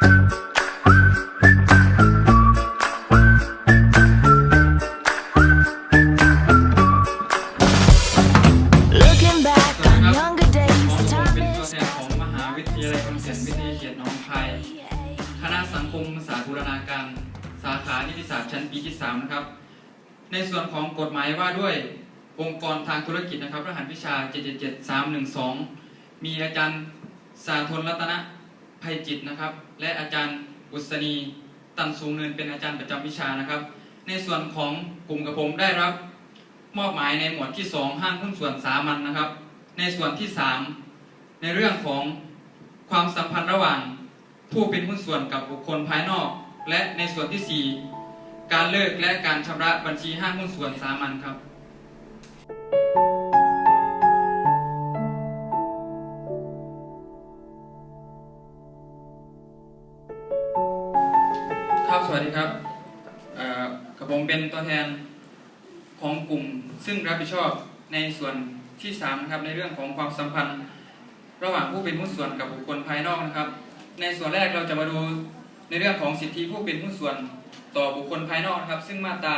คณะสังคมศาสตร์บูรณาการสาขานิติศาสตร์ชั้นปีที่ 3นะครับในส่วนของกฎหมายว่าด้วยองค์กรทางธุรกิจนะครับรหัสวิชา 777312 มีอาจารย์สาธนรัตนภัยจิตนะครับและอาจารย์อุษณีตันสูงเนินเป็นอาจารย์ประจำวิชานะครับในส่วนของกลุ่มกระผมได้รับมอบหมายในหมวดที่ 2 ห้างหุ้นส่วนสามัญนะครับในส่วนที่ 3 ในเรื่องของความสัมพันธ์ระหว่างผู้เป็นหุ้นส่วนกับบุคคลภายนอกและในส่วนที่ 4 การเลิกและการชำระบัญชีห้างหุ้นส่วนสามัญครับครับสวัสดีครับกับผมเป็นตัวแทนของกลุ่มซึ่งรับผิดชอบในส่วนที่ 3นะครับในเรื่องของความสัมพันธ์ระหว่างผู้เป็นหุ้นส่วนกับบุคคลภายนอกนะครับในส่วนแรกเราจะมาดูในเรื่องของสิทธิผู้เป็นหุ้นส่วนต่อบุคคลภายนอกนะครับซึ่งมาตรา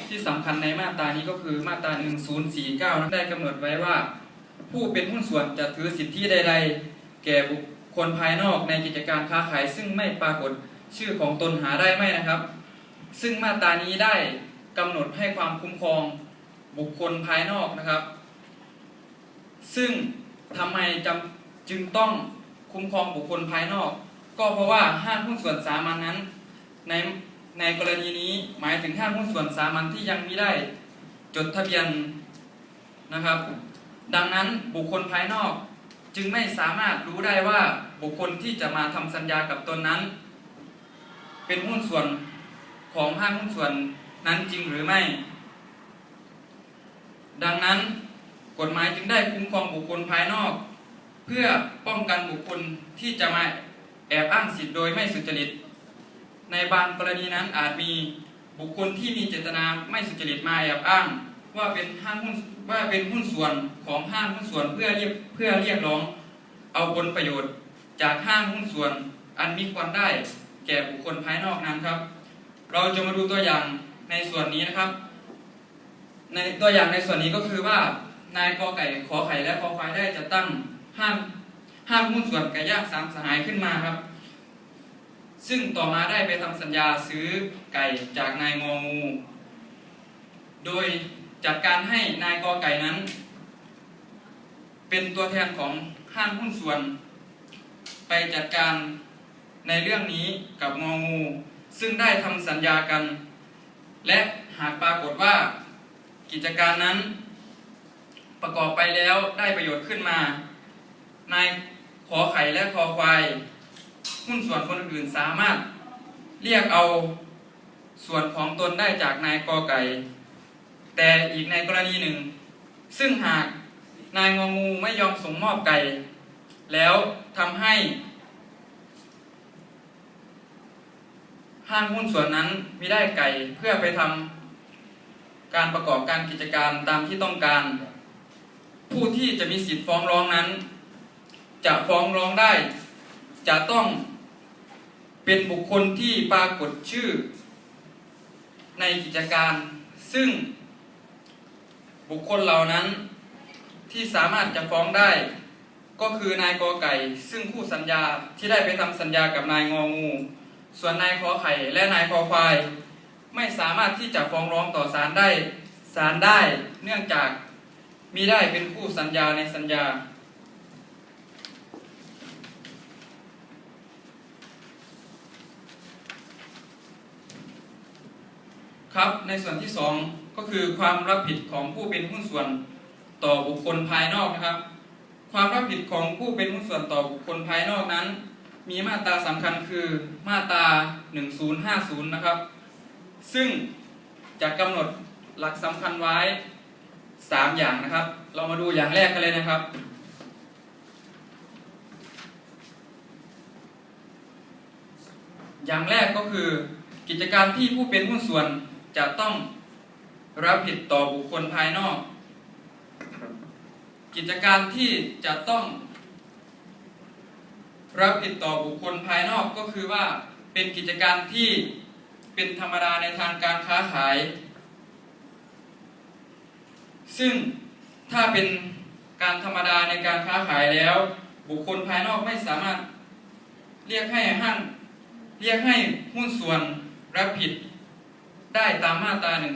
ที่สำคัญในมาตรานี้ก็คือมาตรา 1049 ได้กำหนดไว้ว่าผู้เป็นหุ้นส่วนจะถือสิทธิใดๆแก่บุคคลภายนอกในกิจการค้าขายซึ่งไม่ปรากฏชื่อของตนหาได้ไม่นะครับซึ่งมาตรานี้ได้กำหนดให้ความคุ้มครองบุคคลภายนอกนะครับซึ่งทำไมจึงต้องคุ้มครองบุคคลภายนอกก็เพราะว่าห้างหุ้นส่วนสามัญนั้นในกรณีนี้หมายถึงห้างหุ้นส่วนสามัญที่ยังไม่ได้จดทะเบียนนะครับดังนั้นบุคคลภายนอกจึงไม่สามารถรู้ได้ว่าบุคคลที่จะมาทำสัญญากับตนนั้นเป็นหุ้นส่วนของห้างหุ้นส่วนนั้นจริงหรือไม่ดังนั้นกฎหมายจึงได้คุ้มครองบุคคลภายนอกเพื่อป้องกันบุคคลที่จะมาแอบอ้างสิทธิ์โดยไม่สุจริตในบางกรณีนั้นอาจมีบุคคลที่มีเจตนาไม่สุจริตมาแอบอ้างว่าเป็นหุ้นส่วนของห้างหุ้นส่วนเพื่อเรียกร้องเอาผลประโยชน์จากห้างหุ้นส่วนอันมิควรได้แก่บุคคลภายนอกนั้นครับเราจะมาดูตัวอย่างในส่วนนี้นะครับในตัวอย่างในส่วนนี้ก็คือว่านายกอไก่ขอไข่และคอควายได้จัดตั้งห้างหุ้นส่วนไก่ย่างสามสหายขึ้นมาครับซึ่งต่อมาได้ไปทำสัญญาซื้อไก่จากนายงองูโดยจัดการให้นายกอไก่นั้นเป็นตัวแทนของห้างหุ้นส่วนไปจัดการในเรื่องนี้กับงองูซึ่งได้ทำสัญญากันและหากปรากฏว่ากิจการนั้นประกอบไปแล้วได้ประโยชน์ขึ้นมานายขอไข่และคอควายหุ้นส่วนคนอื่นสามารถเรียกเอาส่วนของตนได้จากนายกอไก่แต่อีกในกรณีหนึ่งซึ่งหากนายงองูไม่ยอมส่งมอบไก่แล้วทำให้ห้างหุ้นส่วนนั้นไม่ได้ไก่เพื่อไปทำการประกอบการกิจการตามที่ต้องการผู้ที่จะมีสิทธิ์ฟ้องร้องนั้นจะฟ้องร้องได้จะต้องเป็นบุคคลที่ปรากฏชื่อในกิจการซึ่งบุคคลเหล่านั้นที่สามารถจะฟ้องได้ก็คือนายกอไก่ซึ่งคู่สัญญาที่ได้ไปทำสัญญากับนายงองูส่วนนายขอไข่และนายคอควายไม่สามารถที่จะฟ้องร้องต่อศาลได้เนื่องจากมิได้เป็นคู่สัญญาในสัญญาครับในส่วนที่ 2ก็คือความรับผิดของผู้เป็นหุ้นส่วนต่อบุคคลภายนอกนะครับความรับผิดของผู้เป็นหุ้นส่วนต่อบุคคลภายนอกนั้นมีมาตราสำคัญคือมาตรา 1050นะครับซึ่งจะกำหนดหลักสำคัญไว้3อย่างนะครับเรามาดูอย่างแรกกันเลยนะครับอย่างแรกก็คือกิจการที่ผู้เป็นหุ้นส่วนจะต้องรับผิดต่อบุคคลภายนอกกิจการที่จะต้อง รับผิดต่อบุคคลภายนอกก็คือว่าเป็นกิจการที่เป็นธรรมดาในทางการค้าขายซึ่งถ้าเป็นการธรรมดาในการค้าขายแล้วบุคคลภายนอกไม่สามารถเรียกให้หุ้นส่วนรับผิดได้ตามมาตรา1050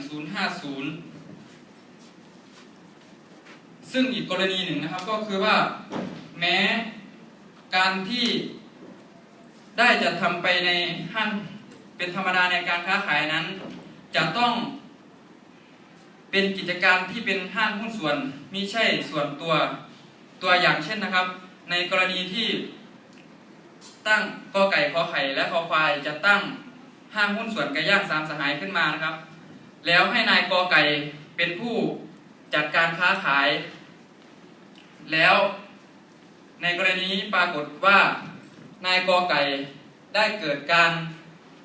ซึ่งอีกกรณีหนึ่งนะครับก็คือว่าแม้การที่ได้จัดทำไปในห้างเป็นธรรมดาในการค้าขายนั้นจะต้องเป็นกิจการที่เป็นห้างหุ้นส่วนมิใช่ส่วนตัวอย่างเช่นนะครับในกรณีที่ตั้งกอไก่ขอไข่และคอควายจะตั้งห้างหุ้นส่วนไก่ย่างสามสหายขึ้นมานะครับแล้วให้นายกอไก่เป็นผู้จัดการค้าขายแล้วในกรณีนี้ปรากฏว่านายกอไก่ได้เกิดการ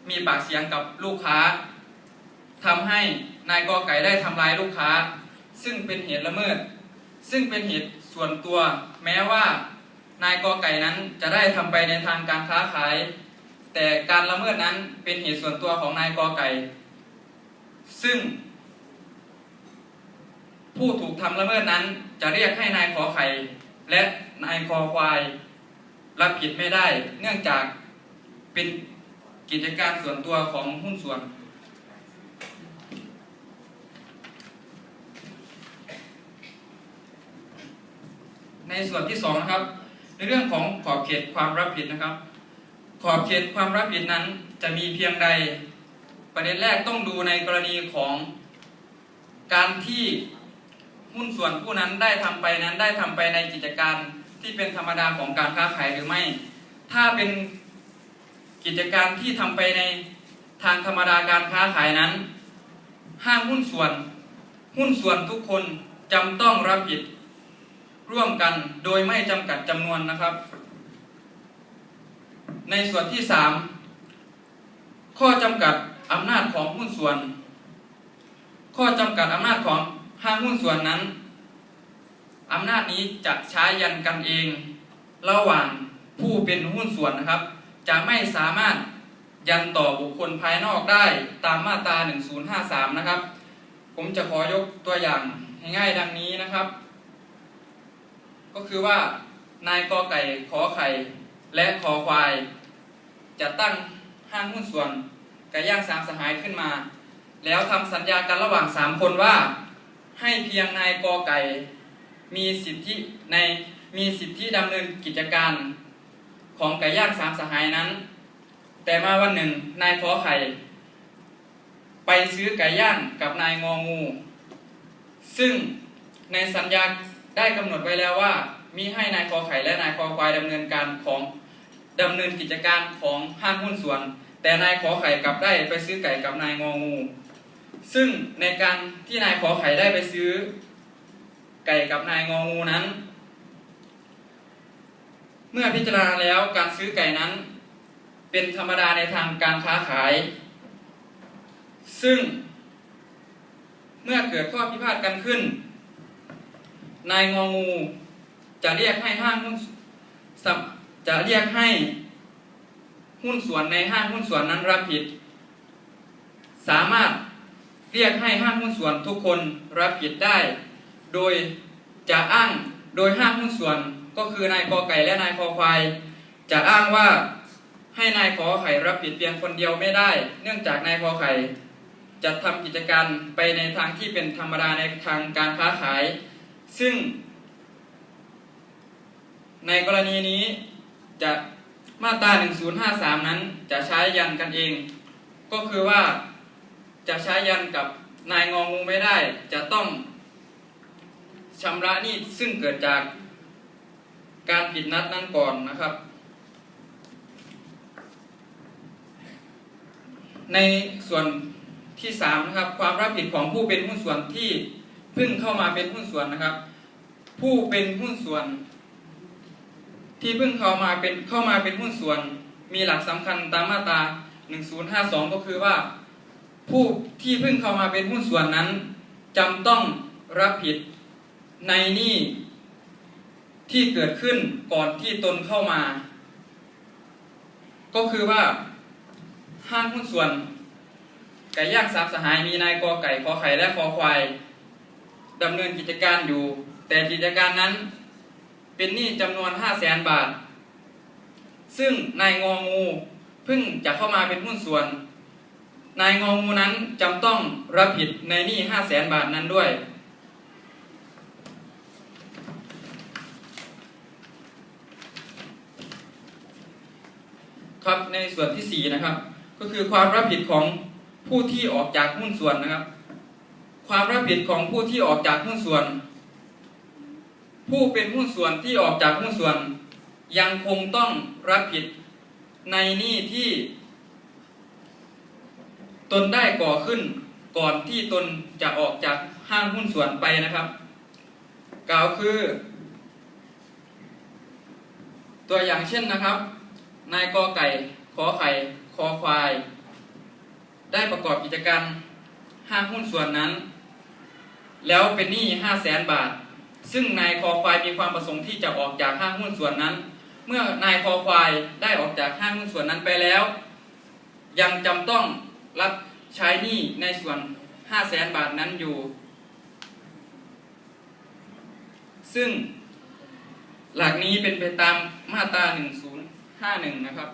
มีปากเสียงกับลูกค้าทำให้นายกอไก่ได้ทำร้ายลูกค้าซึ่งเป็นเหตุละเมิดซึ่งเป็นเหตุส่วนตัวแม้ว่านายกอไก่นั้นจะได้ทำไปในทางการค้าขายแต่การละเมิดนั้นเป็นเหตุส่วนตัวของนายกอไก่ซึ่งผู้ถูกทำละเมิดนั้นจะเรียกให้นายขอไข่และนายคอควายรับผิดไม่ได้เนื่องจากเป็นกิจการส่วนตัวของหุ้นส่วนในส่วนที่2นะครับในเรื่องของขอบเขตความรับผิดนะครับขอบเขตความรับผิดนั้นจะมีเพียงใดประเด็นแรกต้องดูในกรณีของการที่หุ้นส่วนผู้นั้นได้ทำไปในกิจการที่เป็นธรรมดาของการค้าขายหรือไม่ถ้าเป็นกิจการที่ทำไปในทางธรรมดาการค้าขายนั้นห้างหุ้นส่วนทุกคนจำต้องรับผิดร่วมกันโดยไม่จำกัดจำนวนนะครับในส่วนที่3ข้อจำกัดอำนาจของหุ้นส่วนข้อจำกัดอำนาจของห้างหุ้นส่วนนั้นอำนาจนี้จะใช้ยันกันเองระหว่างผู้เป็นหุ้นส่วนนะครับจะไม่สามารถยันต่อบุคคลภายนอกได้ตามมาตรา1053นะครับผมจะขอยกตัวอย่างง่ายๆดังนี้นะครับก็คือว่านายกอไก่ขอไข่และขอควายจะตั้งห้างหุ้นส่วนไก่ย่างสามสหายขึ้นมาแล้วทำสัญญากันระหว่าง3คนว่าให้เพียงนายกอไก่มีสิทธิดำเนินกิจการของไก่ย่างสามสหายนั้นแต่มาวันหนึ่งนายขอไข่ไปซื้อไก่ย่างกับนายงองูซึ่งในสัญญาได้กำหนดไว้แล้วว่ามิให้นายขอไข่และนายขอควายดำเนินกิจการของห้างหุ้นส่วนแต่นายขอไข่กลับได้ไปซื้อไก่กับนายงองูซึ่งในการที่นายขอไข่ได้ไปซื้อไก่กับนายงองูนั้นเมื่อพิจารณาแล้วการซื้อไก่นั้นเป็นธรรมดาในทางการค้าขายซึ่งเมื่อเกิดข้อพิพาทกันขึ้นนายงองูจะเรียกให้หุ้นส่วนในห้างหุ้นส่วนนั้นรับผิดสามารถเรียกให้ห้างหุ้นส่วนทุกคนรับผิดได้โดยห้างหุ้นส่วนก็คือนายกอไก่และนายคอควายจะอ้างว่าให้นายขอไข่รับผิดเพียงคนเดียวไม่ได้เนื่องจากนายขอไข่จะทำกิจการไปในทางที่เป็นธรรมดาในทางการค้าขายซึ่งในกรณีนี้จะมาตรา1053นั้นจะใช้ยันกันเองก็คือว่าจะใช้ยันกับนายงองูไม่ได้จะต้องชำระหนี้ซึ่งเกิดจากการผิดนัดนั้นก่อนนะครับในส่วนที่3นะครับความรับผิดของผู้เป็นหุ้นส่วนที่เพิ่งเข้ามาเป็นหุ้นส่วนนะครับผู้เป็นหุ้นส่วนที่เพิ่งเข้ามาเป็นหุ้นส่วนมีหลักสำคัญตามมาตรา1052ก็คือว่าผู้ที่เพิ่งเข้ามาเป็นหุ้นส่วนนั้นจำต้องรับผิดในหนี้ที่เกิดขึ้นก่อนที่ตนเข้ามา ก็คือว่าห้างหุ้นส่วนไก่ย่างสามสหายมีนายกอไก่ขอไข่และคอควายดำเนินกิจการอยู่แต่กิจการนั้นเป็นหนี้จำนวน 500,000 บาทซึ่งนายงองูเพิ่งจะเข้ามาเป็นหุ้นส่วนนายงองูนั้นจำต้องรับผิดในหนี้ 500,000 บาทนั้นด้วยครับในส่วนที่4นะครับก็คือความรับผิดของผู้ที่ออกจากหุ้นส่วนนะครับความรับผิดของผู้ที่ออกจากหุ้นส่วนผู้เป็นหุ้นส่วนที่ออกจากหุ้นส่วนยังคงต้องรับผิดในหนี้ที่ตนได้ก่อขึ้นก่อนที่ตนจะออกจากห้างหุ้นส่วนไปนะครับกล่าวคือตัวอย่างเช่นนะครับนายกอไก่ขอไข่คอควายได้ประกอบกิจการห้างหุ้นส่วนนั้นแล้วเป็นหนี้ 500,000 บาทซึ่งนายคอควายมีความประสงค์ที่จะออกจากห้างหุ้นส่วนนั้นเมื่อนายคอควายได้ออกจากห้างหุ้นส่วนนั้นไปแล้วยังจำต้องรับใช้หนี้ในส่วน 500,000 บาทนั้นอยู่ซึ่งหลักนี้เป็นไปตามมาตรา 1051 นะครับ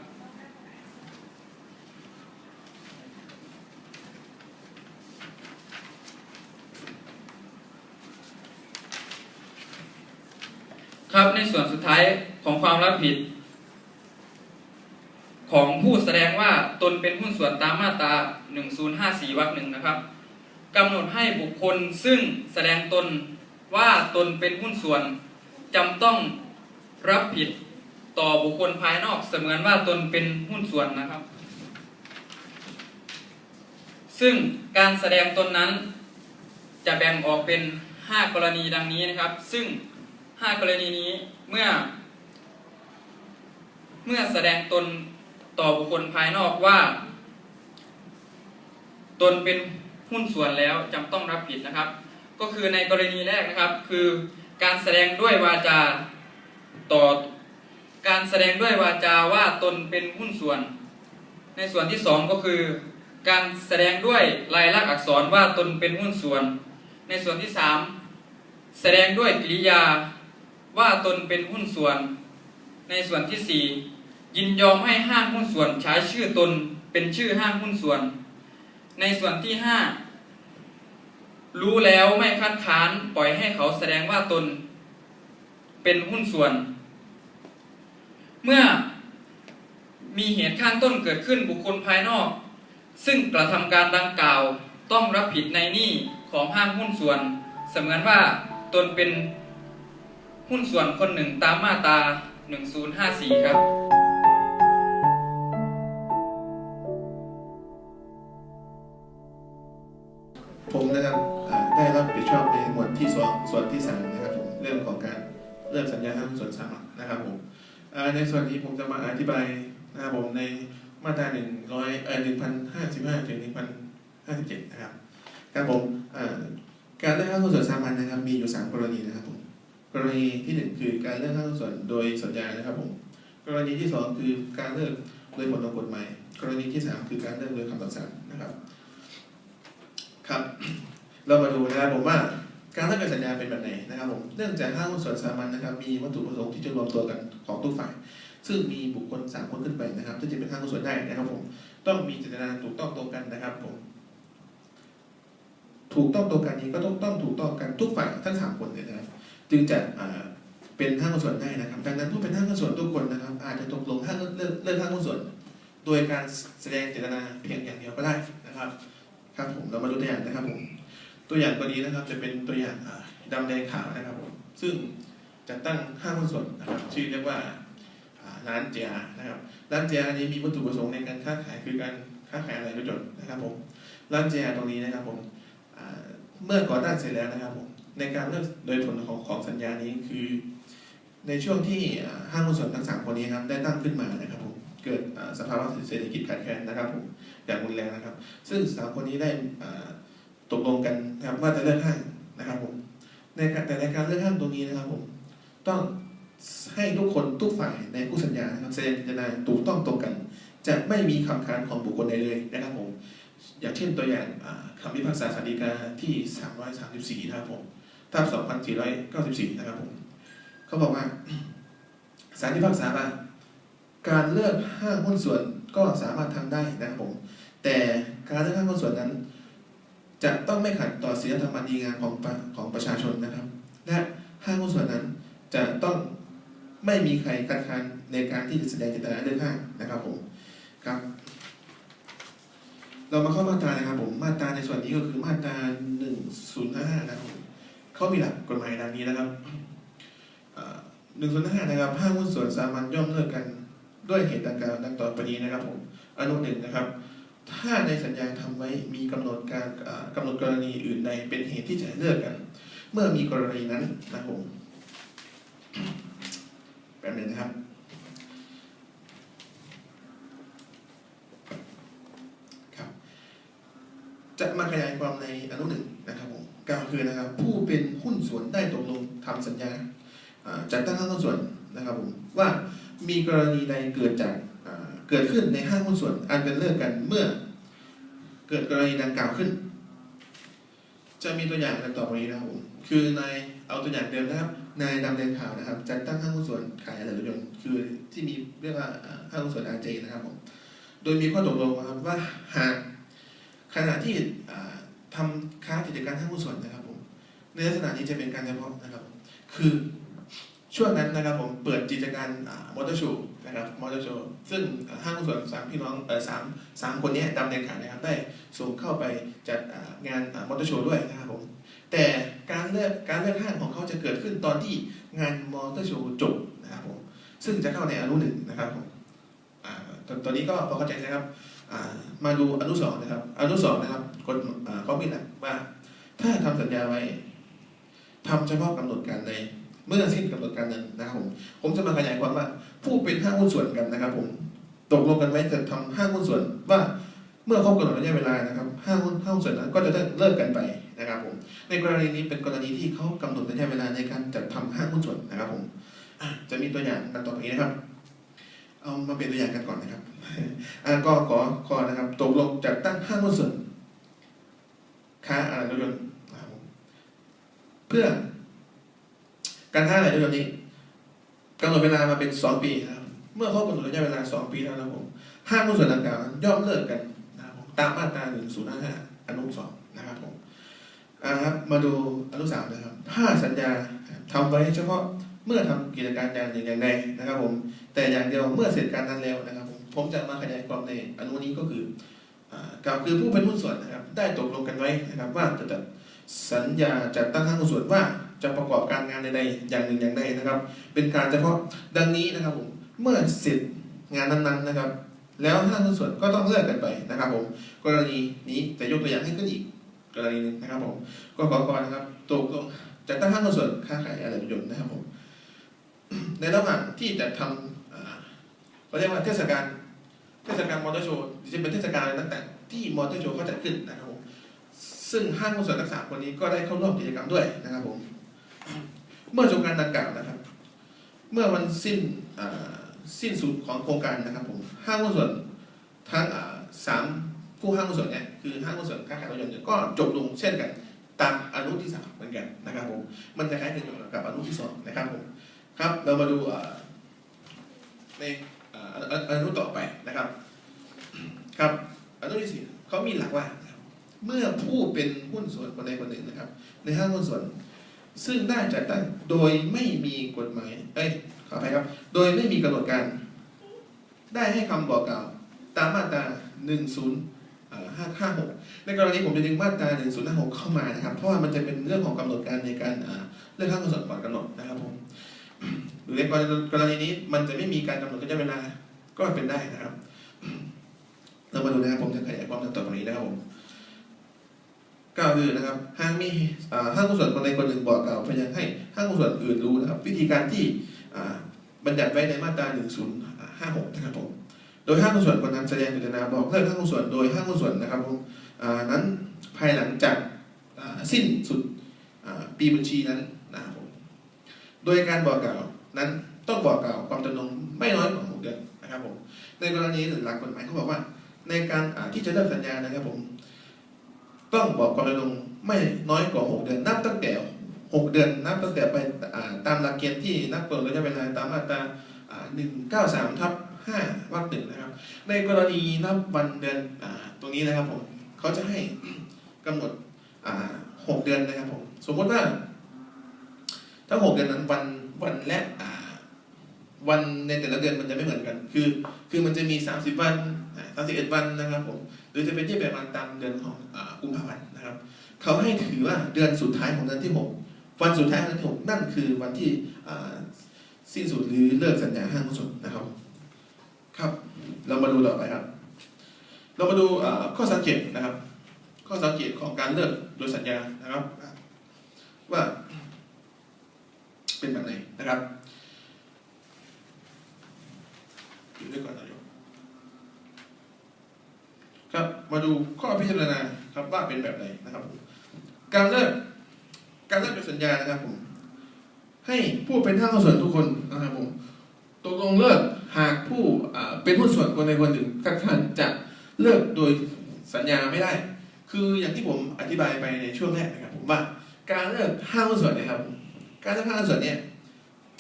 ครับในส่วนสุดท้ายของความรับผิดของผู้แสดงว่าตนเป็นหุ้นส่วนตามมาตรา 1054 วรรค 1นะครับกำหนดให้บุคคลซึ่งแสดงตนว่าตนเป็นหุ้นส่วนจำต้องรับผิดต่อบุคคลภายนอกเสมือนว่าตนเป็นหุ้นส่วนนะครับซึ่งการแสดงตนนั้นจะแบ่งออกเป็น5กรณีดังนี้นะครับซึ่ง5กรณีนี้เมื่อแสดงตนต่อบุคคลภายนอกว่าตนเป็นหุ้นส่วนแล้วจำต้องรับผิดนะครับก็คือในกรณีแรกนะครับคือการแสดงด้วยวาจาต่อการแสดงด้วยวาจาว่าตนเป็นหุ้นส่วนในส่วนที่2ก็คือการแสดงด้วยลายลักษณ์อักษรว่าตนเป็นหุ้นส่วนในส่วนที่3แสดงด้วยกริยาว่าตนเป็นหุ้นส่วนในส่วนที่4ยินยอมให้ห้างหุ้นส่วนใช้ชื่อตนเป็นชื่อห้างหุ้นส่วนในส่วนที่5รู้แล้วไม่คัดค้านปล่อยให้เขาแสดงว่าตนเป็นหุ้นส่วนเมื่อมีเหตุข้างต้นเกิดขึ้นบุคคลภายนอกซึ่งกระทำการดังกล่าวต้องรับผิดในหนี้ของห้างหุ้นส่วนเสมือนว่าตนเป็นหุ้นส่วนคนหนึ่งตามมาตรา 1054 ครับผมนะครับได้รับผิดชอบในหมวดที่2ส่วนที่3นะครับผมเรื่องของการเริ่มสัญญาห้างส่วนสามัญนะครับผมในส่วนนี้ผมจะมาอธิบายนะครับผมในมาตรา1,055 ถึง 1,057 นะครับครับผมการเลือกห้างหุ้นส่วนสามัญนะครับมีอยู่3กรณีนะครับผมกรณีที่1คือการเลือกห้างหุ้นส่วนโดยสัญญานะครับผมกรณีที่2คือการเลือกโดยผลของกฎหมายกรณีที่3คือการเลือกโดยคำสั่งศาลนะครับครับเรามาดูนะครับผมว่าการเลือกสัญญาเป็นแบบไหนนะครับผมเนื่องจากห้างหุ้นส่วนสามัญนะครับมีวัตถุประสงค์ที่จะรวมตัวกันของทุกฝ่ายซึ่งมีบุคคล3คนขึ้นไปนะครับที่จะเป็นห้างหุ้นส่วนได้นะครับผมต้องมีเจตนาถูกต้องตรงกันนะครับผมถูกต้องตรงกันนี้ก็ต้องถูกต้องกันทุกฝ่ายทั้ง3คนเลยนะครับจึงจะเป็นห้างหุ้นส่วนได้นะครับดังนั้นผู้เป็นห้างหุ้นส่วนทุกคนนะครับอาจจะตกลงเลิกห้างหุ้นส่วนโดยการแสดงเจตนาเพียงอย่างเดียวก็ได้นะครับครับผมเรามาดูตัวอย่างนะครับผมตัวอย่างตัวนี้นะครับจะเป็นตัวอย่างดำแดงขาวนะครับผมซึ่งจะตั้งห้างหุ้นส่วนนะครับชื่อเรียกว่าร้านเจียนะครับร้านเจียนี้มีวัตถุประสงค์ในการค้าขายคือการค้าขายอะไรไม่จดนะครับผมร้านเจียตรงนี้นะครับผมเมื่อก่อตั้งเสร็จแล้วนะครับผมในการเลือกโดยผลของสัญญานี้คือในช่วงที่ห้างหุ้นส่วนทั้ง3คนนี้ครับได้ตั้งขึ้นมานะครับผมเกิดสภาวะเศรษฐกิจขาดแคลนนะครับผมอย่างรุนแรงนะครับซึ่ง3คนนี้ได้ตกลงกันนะครับว่าจะเลิกห้างนะครับผมในการเลิกห้างตรงนี้นะครับผมต้องให้ทุกคนทุกฝ่ายในคู่สัญญานะครับแสดงเจตนาถูกต้องตรงกัน จะไม่มีคำค้านของบุคคลใดเลยนะครับผมอย่างเช่นตัวอย่างคำพิพากษาศาลฎีกาที่334นะครับผมทับ2494นะครับผมเขาบอกว่าศาลพิพากษาว่าการเลือกห้างหุ้นส่วนก็สามารถทำได้นะครับผมแต่การเลือกห้างหุ้นส่วนนั้นจะต้องไม่ขัดต่อศีลธรรมอันดีงามของประชาชนนะครับและห้างหุ้นส่วนนั้นจะต้องไม่มีใครคัดค้านในการที่จะแสดงเจตนาเลือกห้างนะครับผมครับเรามาเข้ามาตรานะครับผมมาตราในส่วนนี้ก็คือมาตรา1055นะครับผมเขามีหลักกฎหมายดังนี้นะครับ105นะครับห้างหุ้นส่วนสามัญย่อมเลิกกันด้วยเหตุดังกล่าวดังต่อไปนี้นะครับผมอนุ1นะครับถ้าในสัญญาทำไว้มีกำหนดกรณีอื่นใดเป็นเหตุที่จะเลิกกันเมื่อมีกรณีนั้นนะครับผมแป๊บนึงนะครับครับจะมาขยายความในอนุ1นะครับผมกล่าวคือนะครับผู้เป็นหุ้นส่วนได้ตกลงทำสัญญาจัดตั้งห้างหุ้นส่วนนะครับผมว่ามีกรณีใดเกิดขึ้นในห้างหุ้นส่วนอันเป็นเลิกกันเมื่อเกิดกรณีดังกล่าวขึ้นจะมีตัวอย่างกันต่อไปนี้นะครับผมคือนายเอาตัวอย่างเดิมนะครับนายดำเนินข่าวนะครับจัดตั้งห้างหุ้นส่วนขายอะไรรถยนต์คือที่มีเรียกว่าห้างหุ้นส่วน RJ นะครับผมโดยมีข้อตกลงนะครับว่าหากขณะที่ทำค้ากิจการห้างหุ้นส่วนนะครับผมในลักษณะนี้จะเป็นการเฉพาะนะครับคือช่วงนั้นนะครับผมเปิดกิจการมอเตอร์โชว์นะครับมอเตอร์โชว์ซึ่งห้างหุ้นส่วน3พี่น้องสามคนนี้ดำเนินข่าวนะครับได้ส่งเข้าไปจัดงานมอเตอร์โชว์ด้วยนะครับผมแต่การเลือกห้างของเขาจะเกิดขึ้นตอนที่งานมอเตอร์โชว์จบนะครับผมซึ่งจะเข้าในอนุ1นะครับผมตอนนี้ก็พอเข้าใจนะครับมาดูอนุ2นะครับอนุ2นะครับกฎเขามีหลักว่าถ้าทำสัญญาไว้ทำเฉพาะกำหนดการใดเมื่อสิ้นกำหนดการนั้นนะครับผมจะมาขยายความว่าผู้เป็นห้างหุ้นส่วนกันนะครับผมตกลงกันไว้จะทำห้างหุ้นส่วนว่าเมื่อครบกำหนดระยะเวลานะครับห้างหุ้นส่วนนั้นก็จะได้เลิกกันไปนะครับผมในกรณีนี้เป็นกรณีที่เขากำหนดระยะเวลาในการจัดทำห้างหุ้นส่วนนะครับผมจะมีตัวอย่างกันต่อไปนี้นะครับเอามาเป็นตัวอย่างกันก่อนนะครับก็ขอนะครับตกลงจัดตั้งห้างหุ้นส่วนค้าอะไรรถยนต์นะครับผมเพื่อการค้าอะไรรถยนต์นี้กำหนดเวลามาเป็น2 ปีนะครับเมื่อครบกำหนดระยะเวลา2 ปีแล้วนะครับผมห้างหุ้นส่วนดังกล่าวย่อมเลิกกันนะครับตามมาตรา1055อนุ2นะครับผมครับมาดูอนุ3นะครับถ้าสัญญาทำไว้เฉพาะเมื่อทำกิจการอย่างหนึ่งอย่างใดนะครับผมแต่อย่างเดียวเมื่อเสร็จการนั้นแล้วนะครับผมจะมาขยายความในอนุนี้ก็คือกล่าวคือผู้เป็นหุ้นส่วนนะครับได้ตกลงกันไว้นะครับว่าจะจัดสัญญาจัดตั้งห้างหุ้นส่วนว่าจะประกอบการงานใดๆอย่างหนึ่งอย่างใดนะครับเป็นการเฉพาะดังนี้นะครับผมเมื่อเสร็จงานนั้นๆนะครับแล้วห้างหุ้นส่วนก็ต้องเลิกกันไปนะครับผมกรณีนี้จะยกตัวอย่างให้ขึ้นอีกกรณีนึงนะครับผมก็ขอนะครับตกลงจัดตั้งห้างหุ้นส่วนค้าขายอะไรรถยนต์นะครับผมในระหว่างที่จะทำเขาเรียกว่าเทศกาลมอเตอร์โชว์จะเป็นเทศกาลอะไรต่างๆที่มอเตอร์โชว์เขาจัดขึ้นนะครับผมซึ่งห้างหุ้นส่วนทั้ง3คนนี้ก็ได้เข้าร่วมกิจกรรมด้วยนะครับผมเมื่อจบการดังกล่าวนะครับเมื่อวันสิ้นสุดของโครงการนะครับผมห้างหุ้นส่วนทั้ง3ผู้ห้างหุ้นส่วนเนี่ยคือห้างหุ้นส่วนค้าขายรถยนต์ก็จบลงเช่นกันตามอนุที่3เหมือนกันนะครับผมมันจะคล้ายกันกับอนุที่2นะครับผมครับเรามาดูในอนุต่อไปนะครับครับอนุที่4เขามีหลักว่าเมื่อผู้เป็นหุ้นส่วนคนใดคนหนึ่งนะครับในห้างหุ้นส่วนซึ่งได้จัดตั้งโดยไม่มีกฎหมายขออภัยครับโดยไม่มีกำหนดการได้ให้คำบอกกล่าวตามมาตรา10556ในกรณีผมจะดึงมาตรา1056เข้ามานะครับเพราะว่ามันจะเป็นเรื่องของกำหนดการในการเลือกห้างหุ้นส่วนก่อนกำหนดนะครับผมหรือในกรณีนี้มันจะไม่มีการกำหนดระยะเวลาก็เป็นได้นะครับเรามาดูนะครับผมจะขยายความต่อไปนี้นะครับผมก็คือนะครับห้างหุ้นส่วนคนใดคนหนึ่งบอกกล่าวไปยังให้ห้างหุ้นส่วนอื่นรู้นะครับวิธีการที่บัญญัติไว้ในมาตรา1056นะครับผมโดยห้างหุ้นส่วนคนนั้นแสดงเจตนาบอกเลิกห้างหุ้นส่วนโดยห้างหุ้นส่วนนะครับผมนั้นภายหลังจากสิ้นสุดปีบัญชีนั้นนะครับผมโดยการบอกกล่าวนั้นต้องบอกกล่าวความจำนงไม่น้อยกว่า6 เดือนนะครับผม ในกรณีหลักกฎหมายเขาบอกว่าในการที่จะเลิกสัญญานะครับผมต้องบอกก่อนลงไม่น้อยกว่า6 เดือนนับตั้งแต่6 เดือนนับตั้งแต่ไปตามหลักเกณฑ์ที่นับเปิดระยะเวลาตามมาตรา193/5 วรรค 1นะครับในกรณีนับวันเดือนตรงนี้นะครับผมเขาจะให้กำหนด6 เดือนนะครับผมสมมติว่าทั้ง6 เดือนนั้นวันและวันในแต่ละเดือนมันจะไม่เหมือนกันคือมันจะมี30 วัน31 วันนะครับผมหรือจะเป็นที่แบบมาตามเดือนของกุมภาพันธ์นะครับเขาให้ถือว่าเดือนสุดท้ายของเดือนที่6วันสุดท้ายของเดือนที่6นั่นคือวันที่สิ้นสุดหรือเลิกสัญญาห้างหุ้นส่วนนะครับครับเรามาดูต่อไปครับเรามาดูข้อสังเกตนะครับข้อสังเกตของการเลิกโดยสัญญานะครับว่าเป็นแบบไหนนะครับอยู่ด้วยก่อนนะครับครับมาดูข้อพิจารณาครับว่าเป็นแบบไหนนะครับการเลิกโดยสัญญานะครับผมให้ผู้เป็นห้างหุ้นส่วนทุกคนนะครับผมตกลงเลิกหากผู้เป็นหุ้นส่วนคนใดคนหนึ่งคัดค้านจะเลิกโดยสัญญาไม่ได้คืออย่างที่ผมอธิบายไปในช่วงแรกนะครับผมว่าการเลิกห้างหุ้นส่วนนะครับการเลิกห้างหุ้นส่วนเนี่ย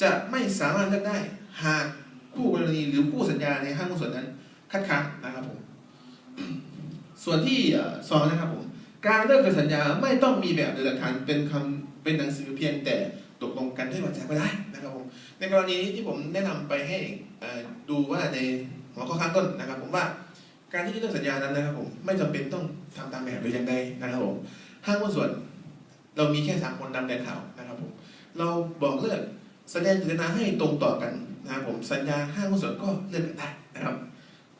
จะไม่สามารถเลิกได้หากคู่กรณีหรือคู่สัญญาในห้างหุ้นส่วนนั้นคัดค้านนะครับผมส่วนที่2นะครับผมการเลิกสัญญาไม่ต้องมีแบบหรือหลักฐานเป็นหนังสือเพียงแต่ตกลงกันด้วยวาจาก็ได้นะครับผมในกรณีนี้ที่ผมแนะนำไปให้ดูว่าในหัวข้อข้างต้นนะครับผมว่าการที่เลิกสัญญานั้นนะครับผมไม่จำเป็นต้องทำตามแบบหรืออย่างใดนะครับผมห้างหุ้นส่วนเรามีแค่3 คนนำแดนข่าวนะครับผมเราบอกเลิกแสดงเจตนาให้ตรงต่อกันนะครับผมสัญญาห้างหุ้นส่วนก็เลิกกันได้นะครับ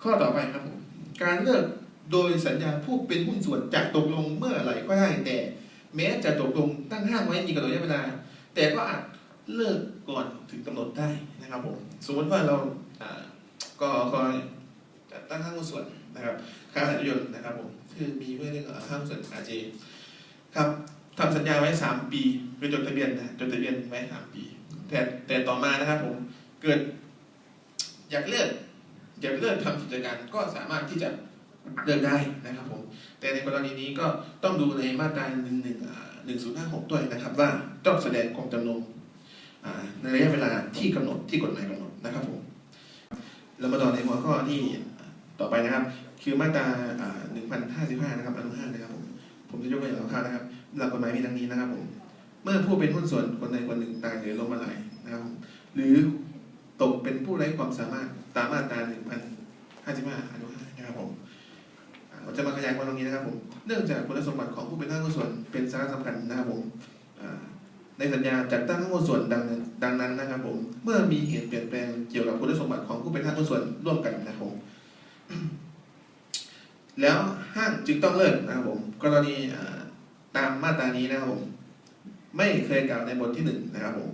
ข้อต่อไปครับผมการเลิกโดยสัญญาผู้เป็นหุ้นส่วนจะตกลงเมื่อไหร่ก็ได้แต่แม้จะตกลงตั้งห้างไว้มีกำหนดระยะเวลาแต่ก็อาจเลิกก่อนถึงกำหนดได้นะครับผมสมมติว่าเราก็จัดตั้งห้างหุ้นส่วนนะครับค้าขายรถยนต์นะครับผมคือมีเพื่อเรื่องห้างหุ้นส่วนอาเจครับทำสัญญาไว้3 ปีไปจดทะเบียนนะจดทะเบียนไว้3 ปีแต่ต่อมานะครับผมเกิดอยากเลิกทำกิจการก็สามารถที่จะเลิกได้นะครับผมแต่ในกรณีนี้ก็ต้องดูในมาตรา1056ด้วยนะครับว่าต้องแสดงความจำนงในระยะเวลาที่กำหนดที่กฎหมายกำหนดนะครับผมเรามาต่อในหัวข้อที่ต่อไปนะครับคือมาตรา1055นะครับอนุ5นะครับผมจะยกตัวอย่างคร่าวๆนะครับหลักกฎหมายมีดังนี้นะครับผมเมื่อผู้เป็นหุ้นส่วนคนใดคนหนึ่งตายหรือล้มละลายนะครับหรือตกเป็นผู้ไร้ความสามารถตามมาตรา1055อนุ5นะครับผมเราจะมาขยายความตรงนี้นะครับผมเนื่องจากคุณสมบัติของผู้เป็นห้างหุ้นส่วนเป็นสาระสำคัญนะครับผมในสัญญาจัดตั้งห้างหุ้นส่วนดังนั้นนะครับผมเมื่อมีเหตุเปลี่ยนแปลงเกี่ยวกับคุณสมบัติของผู้เป็นห้างหุ้นส่วนร่วมกันนะครับผมแล้วห้างจึงต้องเลิกนะครับผมกรณีตามมาตรานี้นะครับผมไม่เคยกล่าวในบทที่1นะครับผม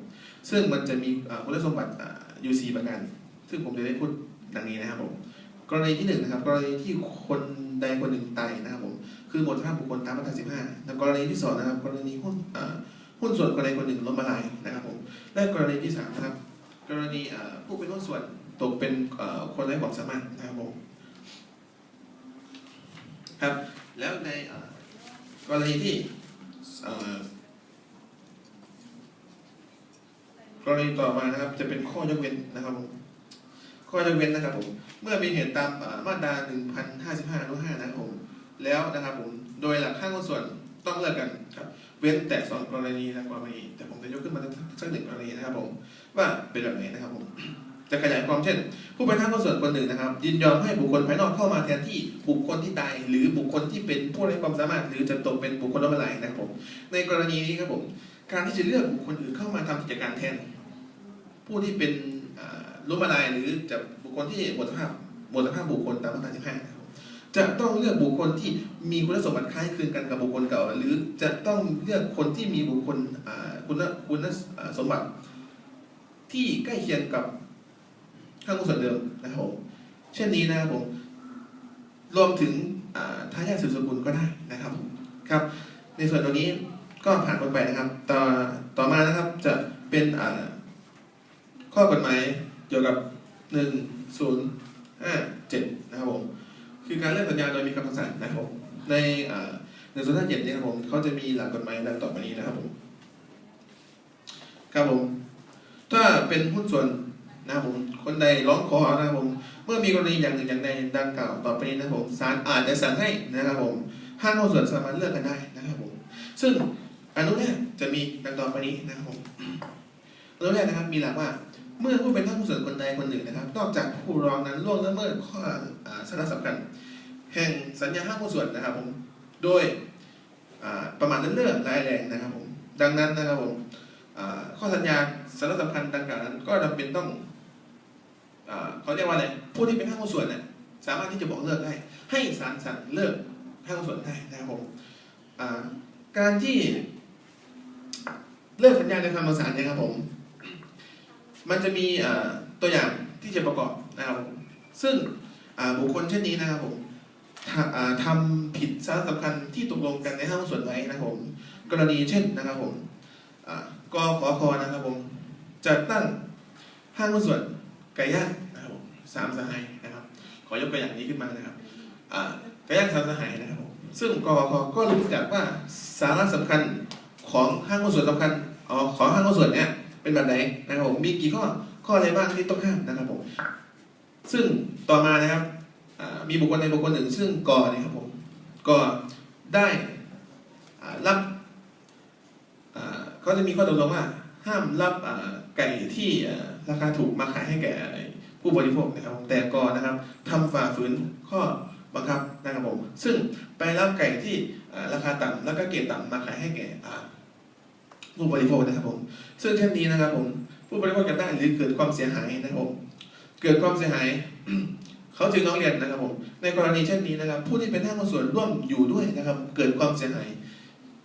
ซึ่งมันจะมีคุณสมบัติอยู่4 ประการซึ่งผมจะได้พูดดังนี้นะครับผมกรณีที่1นะครับกรณีที่คนใดคนหนึ่งตายนะครับผมคือหมดสภาพบุคคลตามมาตรา15และกรณีที่2นะครับกรณีหุ้นส่วนคนใดคนหนึ่งล้มละลายนะครับผมและกรณีที่3นะครับกรณีผู้เป็นหุ้นส่วนตกเป็นคนไร้ความสามารถนะครับผมครับแล้วในกรณีที่กรณีต่อมานะครับจะเป็นข้อยกเว้นนะครับผมข้อยกเว้นนะครับผมเมื่อมีเหตุตามมาตรา1055อนุ5นะครับผมแล้วนะครับผมโดยหลักห้างหุ้นส่วนต้องเลิกกันครับเว้นแต่2 กรณีนะกรณีแต่ผมจะยกขึ้นมาสัก1 กรณีนะครับผมว่าเป็นแบบไหนนะครับผมจะขยายความเช่นผู้เป็นห้างหุ้นส่วนคนหนึ่งนะครับยินยอมให้บุคคลภายนอกเข้ามาแทนที่บุคคลที่ตายหรือบุคคลที่เป็นผู้ไร้ความสามารถหรือจะตกเป็นบุคคลล้มละลายนะครับผมในกรณีนี้ครับผมการที่จะเลือกบุคคลอื่นเข้ามาทำกิจการแทนผู้ที่เป็นล้มละลายหรือจะบุคคลที่หมดสภาพบุคคลตามมาตรา15จะต้องเลือกบุคคลที่มีคุณสมบัติคล้ายคลึงกันกับบุคคลเก่าหรือจะต้องเลือกคนที่มีบุคคลคุณสมบัติที่ใกล้เคียงกับห้างหุ้นส่วนเดิมนะครับผมเช่นนี้นะครับผมรวมถึงทายาทสืบสกุลก็ได้นะครับครับในส่วนตรงนี้ก็ผ่านไปนะครับต่อมานะครับจะเป็นข้อกฎหมายเกี่ยวกับ105 7นะครับผมคือการเลิกสัญญาโดยมีคำสั่งศาลนะครับผมใน1057เนี่ยครับผมเขาจะมีหลักกฎหมายดังต่อไปนี้นะครับผมครับผมถ้าเป็นหุ้นส่วนนะครับผมคนใดร้องขอนะครับผมเมื่อมีกรณีอย่างหนึ่งอย่างใดดังกล่าวต่อไปนี้นะครับผมศาลอาจจะสั่งให้นะครับผมห้างหุ้นส่วนสามารถเลิกกันได้นะครับผมซึ่งอนุแรกจะมีดังต่อไปนี้นะครับผมอนุแรกนะครับมีหลักว่าเมื่อผู้เป็นห้างหุ้นส่วนคนใดคนหนึ่งนะครับนอกจากผู้ร้องนั้นล่วงละเมิดข้อสาระสำคัญแห่งสัญญาห้างหุ้นส่วนนะครับผมโดยประมาทเลินเล่อร้ายแรงนะครับผมดังนั้นนะครับผมข้อสัญญาสาระสำคัญดังกล่าวนั้นก็จำเป็นต้องเขาเรียกว่าอะไรผู้ที่เป็นห้างหุ้นส่วนเนี่ยสามารถที่จะบอกเลิกได้ให้ศาลสั่งเลิกห้างหุ้นส่วนได้นะครับผมการที่เลิกสัญญาในคำสั่งศาลเนี่ยครับผมมันจะมีตัวอย่างที่จะประกอบนะครับซึ่งบุคคลเช่นนี้นะครับผมทำผิดสาระสำคัญที่ตกลงกันในห้างหุ้นส่วนไว้นะครับผมกรณีเช่นนะครับผมกขคนะครับผมจัดตั้งห้างหุ้นส่วนไก่ย่างนะครับผมสามสหายนะครับขอยกตัวอย่างนี้ขึ้นมานะครับไก่ย่างสามสหายนะครับผมซึ่งกขคก็รู้จักว่าสาระสำคัญของห้างหุ้นส่วนสำคัญของห้างหุ้นส่วนเนี้ยเป็นแบบไหนนะครับผมมีกี่ข้ออะไรบ้างที่ต้องห้ามนะครับผมซึ่งต่อมานะครับมีบุคคลในบุคคลหนึ่งซึ่งกนะครับผมก็ได้รับเขาจะมีข้อตกลงว่าห้ามรับไก่ที่ราคาถูกมาขายให้แก่ผู้บริโภคนะครับแต่กนะครับทำฝ่าฝืนข้อบังคับนะครับผมซึ่งไปรับไก่ที่ราคาต่ำแล้วก็เกรดต่ำมาขายให้แก่ผู้บริโภคนะครับผมซึ่งเช่นนี้นะครับผมผู้บริโภคจะได้หรือเกิดความเสียหายนะครับผมเกิดความเสียหาย เขาจึงร้องเรียนนะครับผมในกรณีเช่นนี้นะครับผู้ที่เป็นห้างหุ้นส่วนร่วมอยู่ด้วยนะครับเกิดความเสียหาย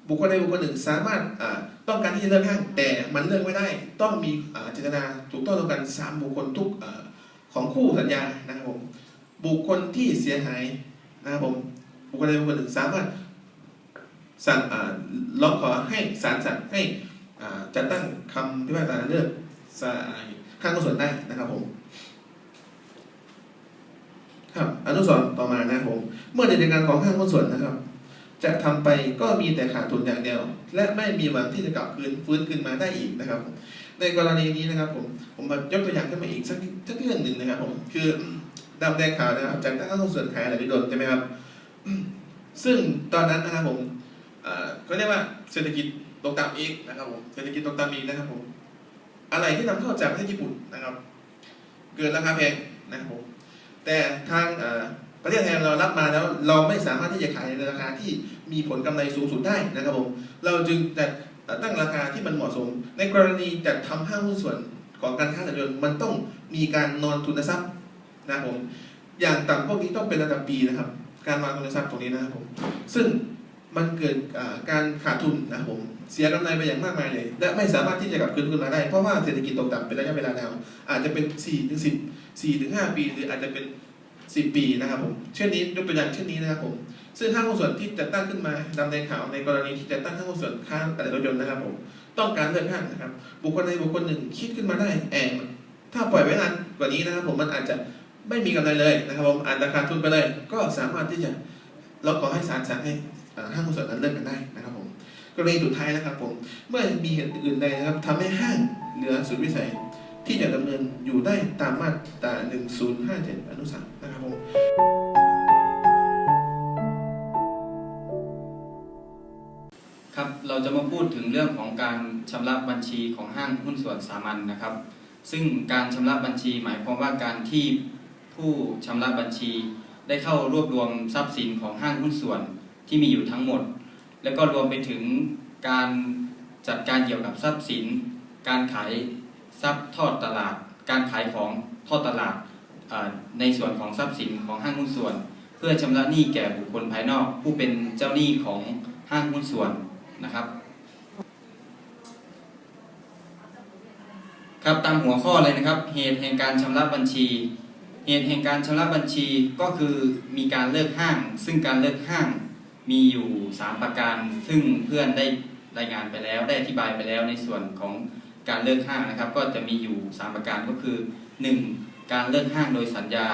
บุคคลใดบุคคลหนึ่งสามารถต้องการที่จะเลิกห้างแต่มันเลิกไม่ได้ต้องมีเจตนาถูกต้องตรงกัน3บุคคลทุกของคู่สัญญานะครับผมบุคคลที่เสียหายนะครับผมบุคคลใดบุคคลหนึ่งสามารถสั่งร้องขอให้ศาลสั่งให้จัดตั้งคำพิพากษาเลิกห้างหุ้นส่วนได้นะครับผมครับอนุสรณ์ต่อมานะครับผมเมื่อดำเนินการของห้างหุ้นส่วนนะครับจะทำไปก็มีแต่ขาดทุนอย่างเดียวและไม่มีหวังที่จะกลับฟื้นขึ้นมาได้อีกนะครับในกรณีนี้นะครับผมยกตัวอย่างขึ้นมาอีกสักเรื่องหนึ่งนะครับผมคือดำแดงขาวนะครับจากห้างหุ้นส่วนขายอะไรไม่โดนใช่ไหมครับซึ่งตอนนั้นนะครับผมก็เรียกว่าเศรษฐกิจตกต่ำอีกนะครับผมเศรษฐกิจตกต่ำอีกนะครับผมอะไรที่นำเข้าจากประเทศญี่ปุ่นนะครับเกิดราคาแพงนะครับผมแต่ทางประเทศไทยเรารับมาแล้วเราไม่สามารถที่จะขายในราคาที่มีผลกำไรสูงสุดได้นะครับผมเราจึงจะตั้งราคาที่มันเหมาะสมในกรณีจัดทำห้างหุ้นส่วนของการค้าการมันต้องมีการนอนทุนทรัพย์นะครับผมอย่างต่ำพวกนี้ต้องเป็นระดับปีนะครับการวางทุนทรัพย์ตรงนี้นะครับผมซึ่งมันเกิดการขาดทุนนะครับผมเสียกำไรไปอย่างมากมายเลยและไม่สามารถที่จะกลับคืนมาได้เพราะว่าเศรษฐกิจตกต่ำเป็นระยะเวลานานอาจจะเป็น4-5 ปีหรืออาจจะเป็น10 ปีนะครับผมเช่นนี้ยกตัวอย่างเช่นนี้นะครับผมซึ่งห้างหุ้นส่วนที่จะตั้งขึ้นมาดำเนินข่าวในกรณีที่จะตั้งห้างหุ้นส่วนค้าอะไรรถยนต์นะครับผมต้องการเลิกห้างนะครับบุคคลใดบุคคลหนึ่งคิดขึ้นมาได้ถ้าปล่อยไว้นานกว่านี้นะครับผมมันอาจจะไม่มีกำไรเลยนะครับผมอาจจะขาดทุนไปเลยก็สามารถที่จะเราขอให้ศาลสั่งให้ห้างหุ้นส่วนนั้นเลิกกันได้นะครับผมกรณีสุดท้ายนะครับผมเมื่อมีเหตุอื่นใดนะครับทำให้ห้างเหลือสุดวิสัยที่จะดำเนินอยู่ได้ตามมาตรา1057อนุ3นะครับผมครับเราจะมาพูดถึงเรื่องของการชำระบัญชีของห้างหุ้นส่วนสามัญนะครับซึ่งการชำระบัญชีหมายความว่าการที่ผู้ชำระบัญชีได้เข้ารวบรวมทรัพย์สินของห้างหุ้นส่วนที่มีอยู่ทั้งหมดแล้วก็รวมไปถึงการจัดการเกี่ยวกับทรัพย์สินการขายทรัพย์ทอดตลาดการขายของทอดตลาดในส่วนของทรัพย์สินของห้างหุ้นส่วนเพื่อชำระหนี้แก่บุคคลภายนอกผู้เป็นเจ้าหนี้ของห้างหุ้นส่วนนะครับครับตามหัวข้อเลยนะครับเหตุแห่งการชำระบัญชีเหตุแห่งการชำระบัญชีก็คือมีการเลิกห้างซึ่งการเลิกห้างมีอยู่3ประการซึ่งเพื่อนได้รายงานไปแล้วได้อธิบายไปแล้วในส่วนของการเลิกห้างนะครับก็จะมีอยู่3ประการก็คือ1การเลิกห้างโดยสัญญา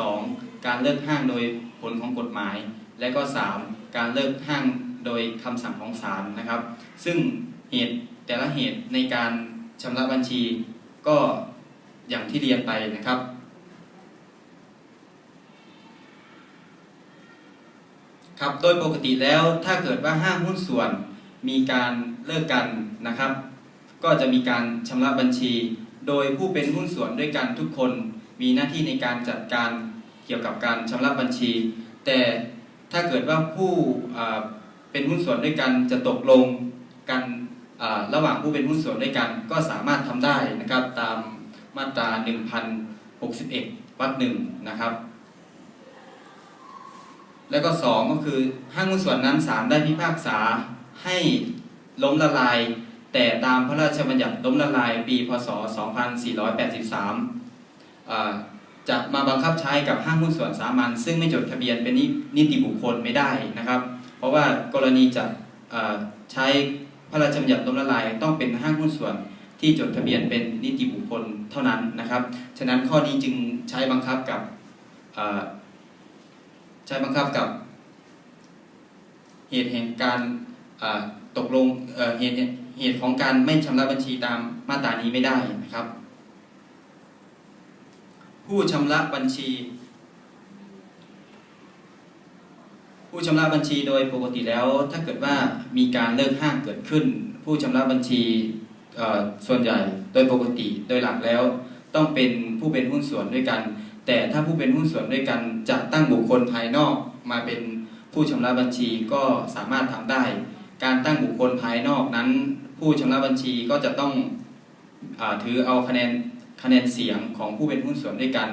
2 การเลิกห้างโดยผลของกฎหมาย และก็ 3. การเลิกห้างโดยคำสั่งของศาลนะครับซึ่งเหตุแต่ละเหตุในการชำระบัญชีก็อย่างที่เรียนไปนะครับครับโดยปกติแล้วถ้าเกิดว่าห้างหุ้นส่วนมีการเลิกกันนะครับก็จะมีการชำระบัญชีโดยผู้เป็นหุ้นส่วนด้วยกันทุกคนมีหน้าที่ในการจัดการเกี่ยวกับการชำระบัญชีแต่ถ้าเกิดว่าผู้เป็นหุ้นส่วนด้วยกันจะตกลงกันระหว่างผู้เป็นหุ้นส่วนด้วยกันก็สามารถทำได้นะครับตามมาตรา 1061 วรรค 1นะครับแล้วก็2ก็คือห้างหุ้นส่วนนั้นศาลได้พิพากษาให้ล้มละลายแต่ตามพระราชบัญญัติล้มละลายปีพ.ศ. 2483จะมาบังคับใช้กับห้างหุ้นส่วนสามัญซึ่งไม่จดทะเบียนเป็นนิติบุคคลไม่ได้นะครับเพราะว่ากรณีจะใช้พระราชบัญญัติล้มละลายต้องเป็นห้างหุ้นส่วนที่จดทะเบียนเป็นนิติบุคคลเท่านั้นนะครับฉะนั้นข้อนี้จึงใช้บังคับกับเหตุแห่งการตกลงเหตุของการไม่ชำระบัญชีตามมาตรานี้ไม่ได้นะครับผู้ชำระบัญชีโดยปกติแล้วถ้าเกิดว่ามีการเลิกห้างเกิดขึ้นผู้ชำระบัญชีส่วนใหญ่โดยปกติโดยหลักแล้วต้องเป็นผู้เป็นหุ้นส่วนด้วยกันแต่ถ้าผู้เป็นหุ้นส่วนด้วยกันจะตั้งบุคคลภายนอกมาเป็นผู้ชำระบัญชีก็สามารถทำได้การตั้งบุคคลภายนอกนั้นผู้ชำระบัญชีก็จะต้องถือเอาคะแนนเสียงของผู้เป็นหุ้นส่วนด้วยกัน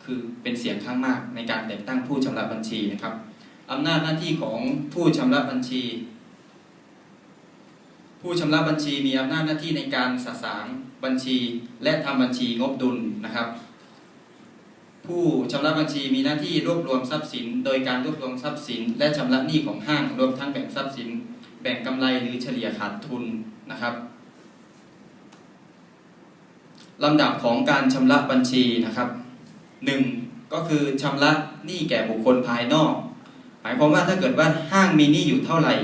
คือเป็นเสียงข้างมากในการแต่งตั้งผู้ชำระบัญชีนะครับอำนาจหน้าที่ของผู้ชำระบัญชีมีอำนาจหน้าที่ในการสะสางบัญชีและทำบัญชีงบดุลนะครับผู้ชำระบัญชีมีหน้าที่รวบรวมทรัพย์สินโดยการรวบรวมทรัพย์สินและชำระหนี้ของห้างรวมทั้งแบ่งทรัพย์สินแบ่งกำไรหรือเฉลี่ยขาดทุนนะครับลำดับของการชำระบัญชีนะครับ1ก็คือชำระหนี้แก่บุคคลภายนอกหมายความว่าถ้าเกิดว่าห้างมีหนี้อยู่เท่าไหร่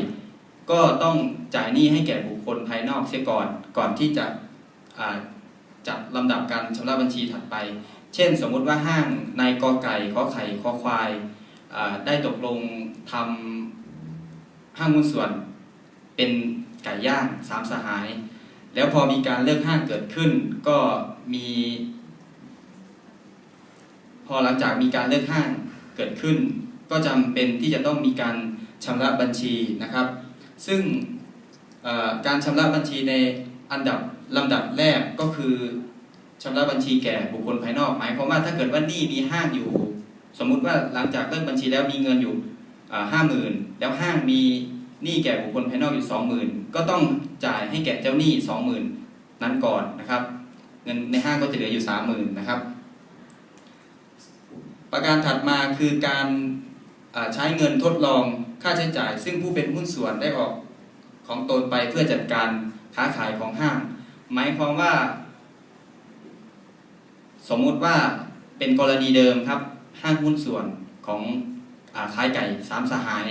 ก็ต้องจ่ายหนี้ให้แก่บุคคลภายนอกเสียก่อนที่จะจัดลำดับการชำระบัญชีถัดไปเช่นสมมุติว่าห้างนายกอไก่ขอไข่คอควายได้ตกลงทำห้างหุ้นส่วนเป็นไก่ย่าง3สหายแล้วพอมีการเลิกห้างเกิดขึ้นก็พอหลังจากมีการเลิกห้างเกิดขึ้นก็จำเป็นที่จะต้องมีการชำระบัญชีนะครับซึ่งการชำระบัญชีในลำดับแรกก็คือชำระบัญชีแก่บุคคลภายนอกหมายความว่าถ้าเกิดว่าหนี้มีห้างอยู่สมมุติว่าหลังจากเลิกบัญชีแล้วมีเงินอยู่50,000แล้วห้างมีหนี้แก่บุคคลภายนอกอยู่ 20,000 ก็ต้องจ่ายให้แก่เจ้าหนี้ 20,000 นั้นก่อนนะครับเงินในห้างก็จะเหลืออยู่ 30,000 นะครับประการถัดมาคือการใช้เงินทดลองค่าใช้จ่ายซึ่งผู้เป็นหุ้นส่วนได้ออกของตนไปเพื่อจัดการค้าขายของห้างหมายความว่าสมมุติว่าเป็นกรณีเดิมครับห้างหุ้นส่วนของขายไก่3สหาย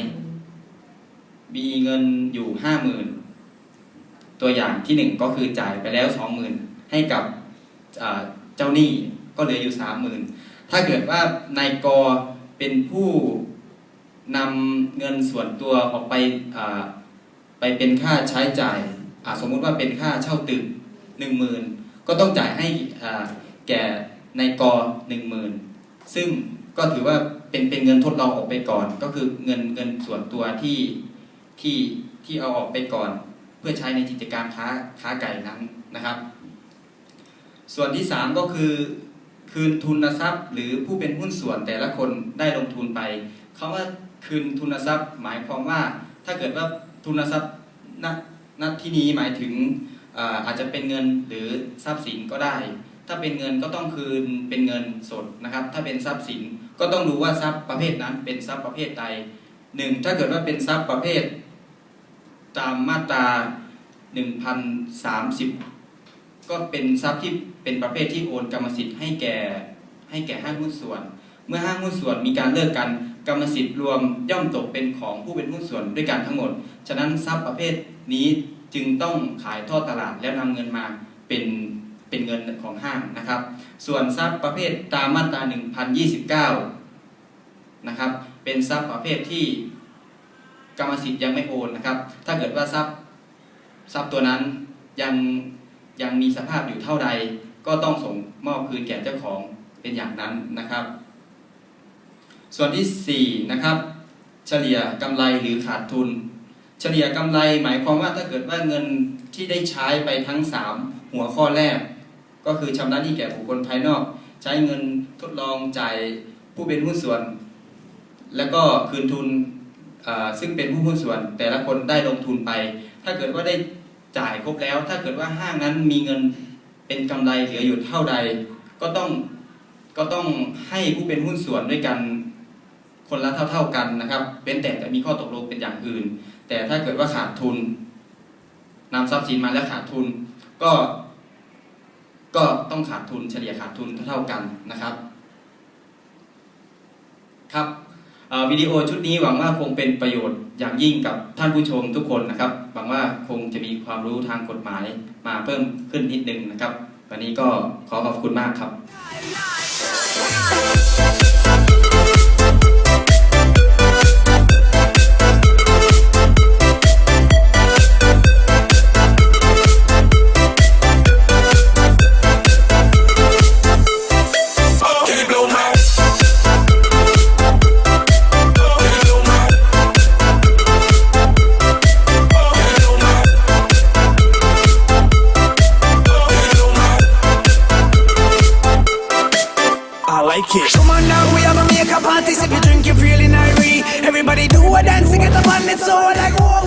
มีเงินอยู่ 50,000 ตัวอย่างที่1ก็คือจ่ายไปแล้ว 20,000 ให้กับเจ้าหนี้ก็เหลืออยู่ 30,000 ถ้าเกิดว่านายกเป็นผู้นำเงินส่วนตัวออกไปเป็นค่าใช้จ่ายสมมุติว่าเป็นค่าเช่าตึก 10,000 ก็ต้องจ่ายให้แก่นายก 10,000 ซึ่งก็ถือว่าเป็นเงินทดลองออกไปก่อนก็คือเงินส่วนตัวที่เอาออกไปก่อนเพื่อใช้ในกิจการค้าไก่นั้นนะครับส่วนที่3ก็คือคืนทุนทรัพย์หรือผู้เป็นหุ้นส่วนแต่ละคนได้ลงทุนไปคำว่าคืนทุนทรัพย์หมายความว่าถ้าเกิดว่าทุนทรัพย์ณที่นี้หมายถึงอาจจะเป็นเงินหรือทรัพย์สินก็ได้ถ้าเป็นเงินก็ต้องคืนเป็นเงินสดนะครับถ้าเป็นทรัพย์สินก็ต้องดูว่าทรัพย์ประเภทนั้นเป็นทรัพย์ประเภทใด1ถ้าเกิดว่าเป็นทรัพย์ประเภทตามมาตรา 1,030 ก็เป็นทรัพย์ที่เป็นประเภทที่โอนกรรมสิทธิ์ให้แก่ห้างหุ้นส่วน เมื่อห้างหุ้นส่วนมีการเลิกกันกรรมสิทธิ์รวมย่อมตกเป็นของผู้เป็นหุ้นส่วนด้วยกันทั้งหมดฉะนั้นทรัพย์ประเภทนี้จึงต้องขายทอดตลาดแล้วนำเงินมาเป็นเงินของห้างนะครับส่วนทรัพย์ประเภทตามมาตรา 1029 นะครับเป็นทรัพย์ประเภทที่กรรมสิทธิ์ยังไม่โอนนะครับถ้าเกิดว่าทรัพย์ตัวนั้นยังมีสภาพอยู่เท่าใดก็ต้องส่งมอบคืนแก่เจ้าของเป็นอย่างนั้นนะครับส่วนที่4นะครับเฉลี่ยกำไรหรือขาดทุนเฉลี่ยกำไรหมายความว่าถ้าเกิดว่าเงินที่ได้ใช้ไปทั้ง3หัวข้อแรกก็คือชำระหนี้แก่บุคคลภายนอกใช้เงินทดลองจ่ายผู้เป็นหุ้นส่วนแล้วก็คืนทุนซึ่งเป็นผู้หุ้นส่วนแต่ละคนได้ลงทุนไปถ้าเกิดว่าได้จ่ายครบแล้วถ้าเกิดว่าห้างนั้นมีเงินเป็นกำไรเหลืออยู่เท่าใดก็ต้องให้ผู้เป็นหุ้นส่วนด้วยกันคนละเท่ากันนะครับเป็นแต่จะมีข้อตกลงเป็นอย่างอื่นแต่ถ้าเกิดว่าขาดทุนนำทรัพย์สินมาแล้วขาดทุนก็ต้องขาดทุนเฉลี่ยขาดทุนเท่ากันนะครับครับวิดีโอชุดนี้หวังว่าคงเป็นประโยชน์อย่างยิ่งกับท่านผู้ชมทุกคนนะครับหวังว่าคงจะมีความรู้ทางกฎหมายมาเพิ่มขึ้นนิดนึงนะครับวันนี้ก็ขอขอบคุณมากครับ Come on now, we have a make a party, sip you drink, you feeling irate. Everybody do a dance, get up on it, so like whoa.